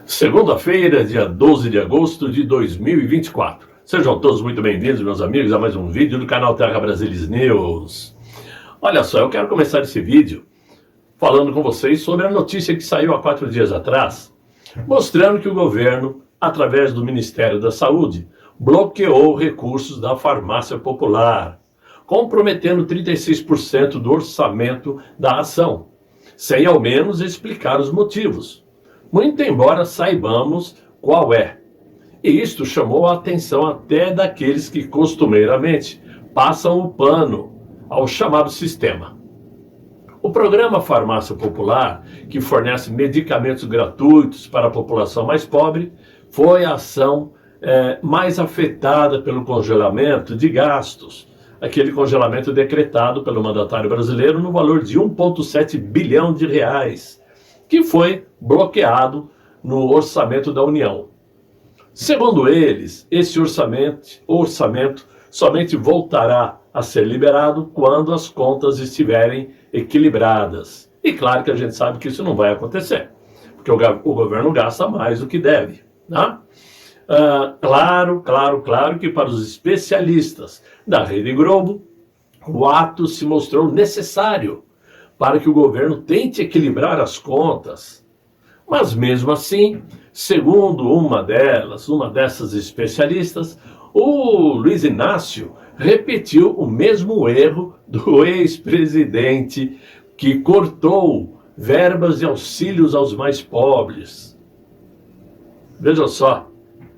Segunda-feira, dia 12 de agosto de 2024. Sejam todos muito bem-vindos, meus amigos, a mais um vídeo do canal Terra Brasilis News. Olha só, eu quero começar esse vídeo falando com vocês sobre a notícia que saiu há 4 dias atrás, mostrando que o governo, através do Ministério da Saúde, bloqueou recursos da farmácia popular, comprometendo 36% do orçamento da ação, sem ao menos explicar os motivos. Muito embora saibamos qual é. E isto chamou a atenção até daqueles que costumeiramente passam o pano ao chamado sistema. O programa Farmácia Popular, que fornece medicamentos gratuitos para a população mais pobre, foi a ação mais afetada pelo congelamento de gastos, aquele congelamento decretado pelo mandatário brasileiro no valor de 1,7 bilhão de reais, que foi bloqueado no orçamento da União. Segundo eles, esse orçamento somente voltará a ser liberado quando as contas estiverem equilibradas. E claro que a gente sabe que isso não vai acontecer, porque o governo gasta mais do que deve, né? Claro que para os especialistas da Rede Globo, o ato se mostrou necessário para que o governo tente equilibrar as contas. Mas mesmo assim, segundo uma dessas especialistas, o Luiz Inácio repetiu o mesmo erro do ex-presidente que cortou verbas de auxílios aos mais pobres. Veja só,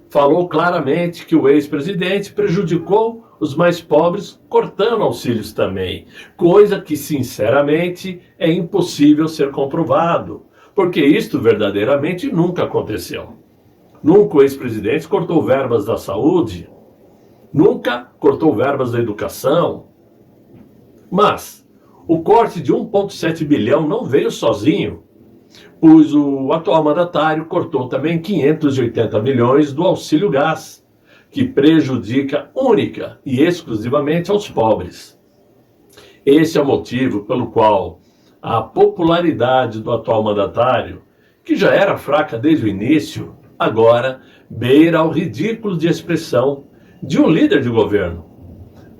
falou claramente que o ex-presidente prejudicou os mais pobres cortando auxílios também, coisa que sinceramente é impossível ser comprovado, porque isto verdadeiramente nunca aconteceu. Nunca o ex-presidente cortou verbas da saúde, nunca cortou verbas da educação. Mas o corte de 1,7 bilhão não veio sozinho, pois o atual mandatário cortou também 580 milhões do auxílio gás, que prejudica única e exclusivamente aos pobres. Esse é o motivo pelo qual a popularidade do atual mandatário, que já era fraca desde o início, agora beira ao ridículo de expressão de um líder de governo,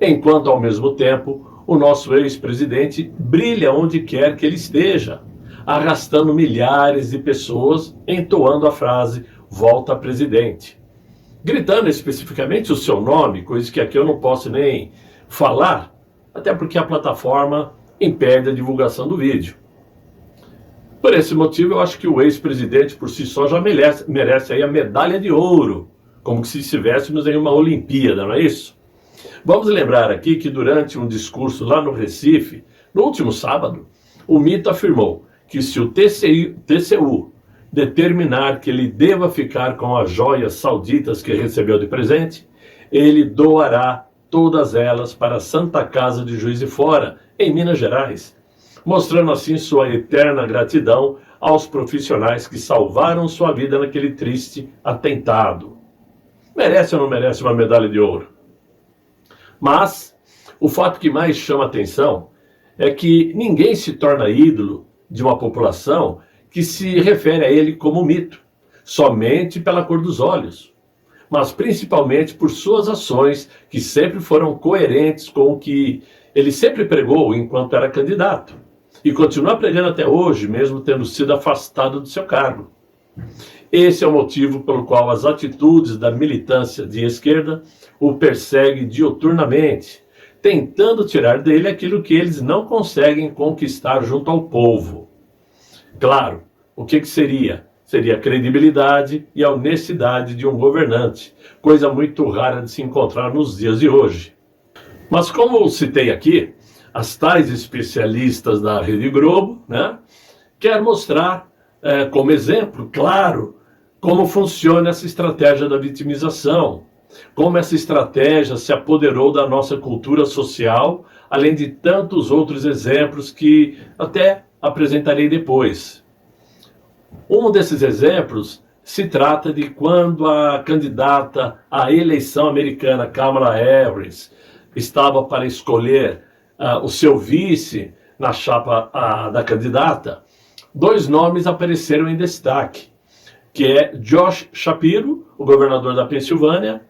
enquanto ao mesmo tempo o nosso ex-presidente brilha onde quer que ele esteja, arrastando milhares de pessoas entoando a frase "Volta presidente", gritando especificamente o seu nome, coisa que aqui eu não posso nem falar, até porque a plataforma impede a divulgação do vídeo. Por esse motivo, eu acho que o ex-presidente por si só já merece aí a medalha de ouro, como se estivéssemos em uma Olimpíada, não é isso? Vamos lembrar aqui que durante um discurso lá no Recife, no último sábado, o mito afirmou que se o TCU determinar que ele deva ficar com as joias sauditas que recebeu de presente, ele doará todas elas para a Santa Casa de Juiz de Fora, em Minas Gerais, mostrando assim sua eterna gratidão aos profissionais que salvaram sua vida naquele triste atentado. Merece ou não merece uma medalha de ouro? Mas o fato que mais chama atenção é que ninguém se torna ídolo de uma população que se refere a ele como mito, somente pela cor dos olhos, mas principalmente por suas ações, que sempre foram coerentes com o que ele sempre pregou enquanto era candidato, e continua pregando até hoje, mesmo tendo sido afastado do seu cargo. Esse é o motivo pelo qual as atitudes da militância de esquerda o perseguem diuturnamente, tentando tirar dele aquilo que eles não conseguem conquistar junto ao povo. Claro, o que seria? Seria a credibilidade e a honestidade de um governante, coisa muito rara de se encontrar nos dias de hoje. Mas como eu citei aqui, as tais especialistas da Rede Globo, né, quer mostrar como exemplo, claro, como funciona essa estratégia da vitimização, como essa estratégia se apoderou da nossa cultura social, além de tantos outros exemplos que até apresentarei depois. Um desses exemplos se trata de quando a candidata à eleição americana, Kamala Harris, estava para escolher o seu vice na chapa da candidata. 2 nomes apareceram em destaque. que é Josh Shapiro, o governador da Pensilvânia,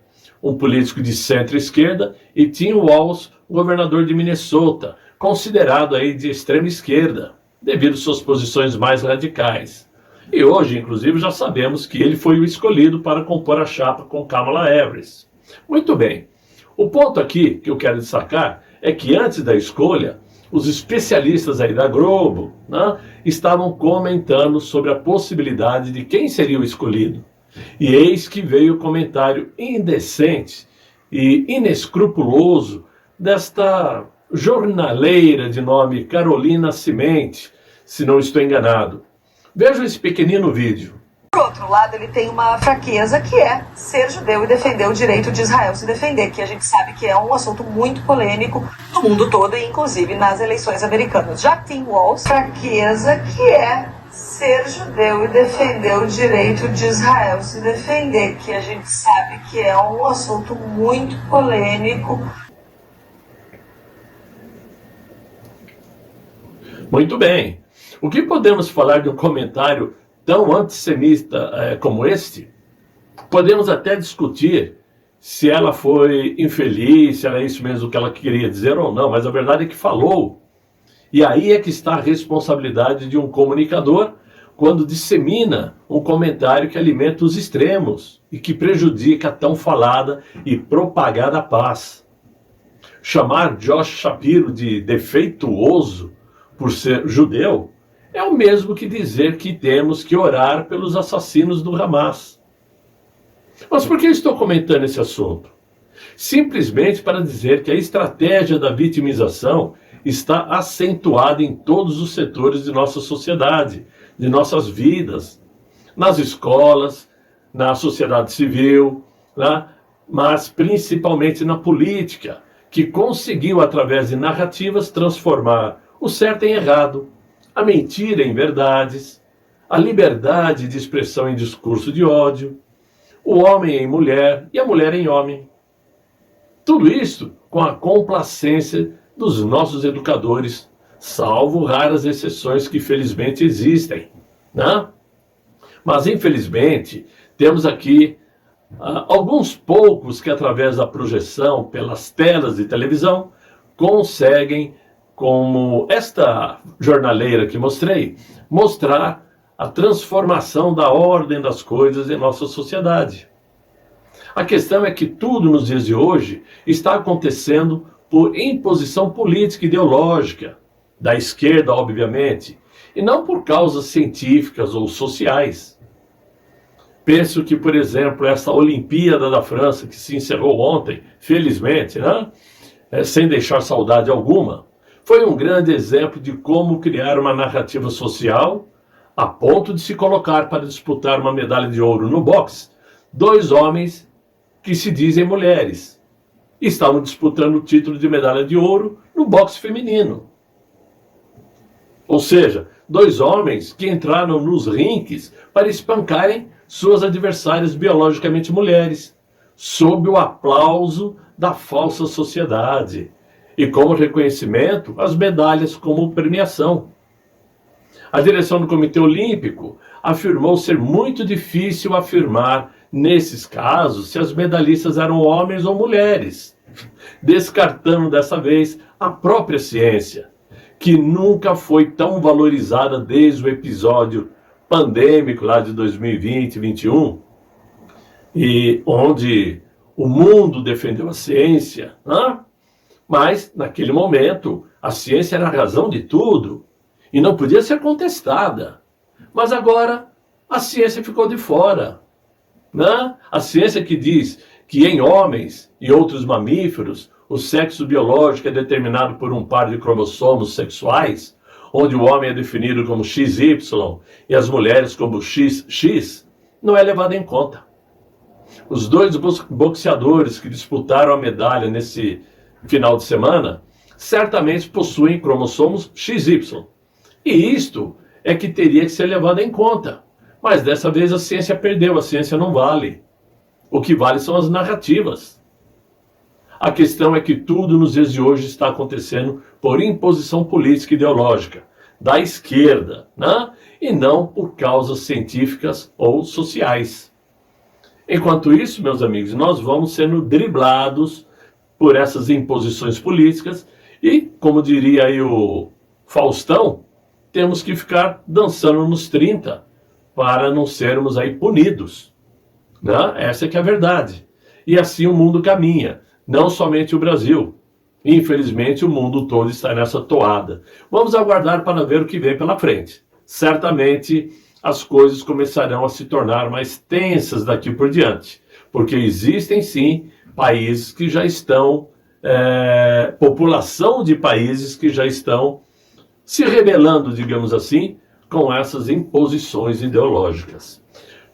um político de centro-esquerda, e Tim Walz, governador de Minnesota, considerado aí de extrema esquerda, devido às suas posições mais radicais. E hoje, inclusive, já sabemos que ele foi o escolhido para compor a chapa com Kamala Harris. Muito bem. O ponto aqui que eu quero destacar é que antes da escolha, os especialistas aí da Globo, né, estavam comentando sobre a possibilidade de quem seria o escolhido. E eis que veio o comentário indecente e inescrupuloso desta jornaleira de nome Carolina Cimente, se não estou enganado. Vejam esse pequenino vídeo. Por outro lado, ele tem uma fraqueza que é ser judeu e defender o direito de Israel se defender, que a gente sabe que é um assunto muito polêmico no mundo todo e inclusive nas eleições americanas. Já Tim Walz, fraqueza que é ser judeu e defender o direito de Israel se defender, que a gente sabe que é um assunto muito polêmico. Muito bem. O que podemos falar de um comentário tão antissemita como este? Podemos até discutir se ela foi infeliz, se era isso mesmo que ela queria dizer ou não, mas a verdade é que falou. E aí é que está a responsabilidade de um comunicador quando dissemina um comentário que alimenta os extremos e que prejudica a tão falada e propagada paz. Chamar Josh Shapiro de defeituoso por ser judeu é o mesmo que dizer que temos que orar pelos assassinos do Hamas. Mas por que estou comentando esse assunto? Simplesmente para dizer que a estratégia da vitimização está acentuada em todos os setores de nossa sociedade, de nossas vidas, nas escolas, na sociedade civil, né? Mas principalmente na política, que conseguiu, através de narrativas, transformar o certo em errado, a mentira em verdades, a liberdade de expressão em discurso de ódio, o homem em mulher e a mulher em homem. Tudo isso com a complacência dos nossos educadores, salvo raras exceções que felizmente existem, né? Mas infelizmente temos aqui alguns poucos que, através da projeção pelas telas de televisão, conseguem, como esta jornaleira que mostrei, mostrar a transformação da ordem das coisas em nossa sociedade. A questão é que tudo nos dias de hoje está acontecendo por imposição política e ideológica, da esquerda, obviamente, e não por causas científicas ou sociais. Penso que, por exemplo, essa Olimpíada da França, que se encerrou ontem, felizmente, né? Sem deixar saudade alguma, foi um grande exemplo de como criar uma narrativa social a ponto de se colocar para disputar uma medalha de ouro no boxe dois homens que se dizem mulheres. Estavam disputando o título de medalha de ouro no boxe feminino. Ou seja, dois homens que entraram nos rinques para espancarem suas adversárias biologicamente mulheres, sob o aplauso da falsa sociedade, e como reconhecimento, as medalhas como premiação. A direção do Comitê Olímpico afirmou ser muito difícil afirmar, nesses casos, se as medalhistas eram homens ou mulheres, descartando dessa vez a própria ciência, que nunca foi tão valorizada desde o episódio pandêmico lá de 2020 e 2021, e onde o mundo defendeu a ciência, né? Mas, naquele momento, a ciência era a razão de tudo e não podia ser contestada. Mas agora, a ciência ficou de fora, né? A ciência que diz que em homens e outros mamíferos, o sexo biológico é determinado por um par de cromossomos sexuais, onde o homem é definido como XY e as mulheres como XX, não é levado em conta. Os dois boxeadores que disputaram a medalha nesse final de semana certamente possuem cromossomos XY. E isto é que teria que ser levado em conta. Mas dessa vez a ciência perdeu, a ciência não vale. O que vale são as narrativas. A questão é que tudo nos dias de hoje está acontecendo por imposição política e ideológica, da esquerda, né? E não por causas científicas ou sociais. Enquanto isso, meus amigos, nós vamos sendo driblados por essas imposições políticas e, como diria aí o Faustão, temos que ficar dançando nos 30 para não sermos aí punidos, né? Essa é que é a verdade. E assim o mundo caminha, não somente o Brasil. Infelizmente, o mundo todo está nessa toada. Vamos aguardar para ver o que vem pela frente. Certamente, as coisas começarão a se tornar mais tensas daqui por diante, porque existem, sim, países que já estão, população de países que já estão se rebelando, digamos assim, com essas imposições ideológicas.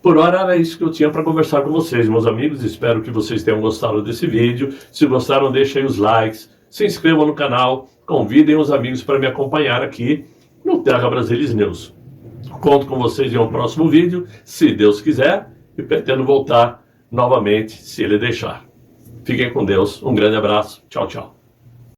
Por hora era isso que eu tinha para conversar com vocês, meus amigos. Espero que vocês tenham gostado desse vídeo. Se gostaram, deixem os likes, se inscrevam no canal, convidem os amigos para me acompanhar aqui no Terra Brasilis News. Conto com vocês em um próximo vídeo, se Deus quiser, e pretendo voltar novamente, se Ele deixar. Fiquem com Deus, um grande abraço, tchau, tchau.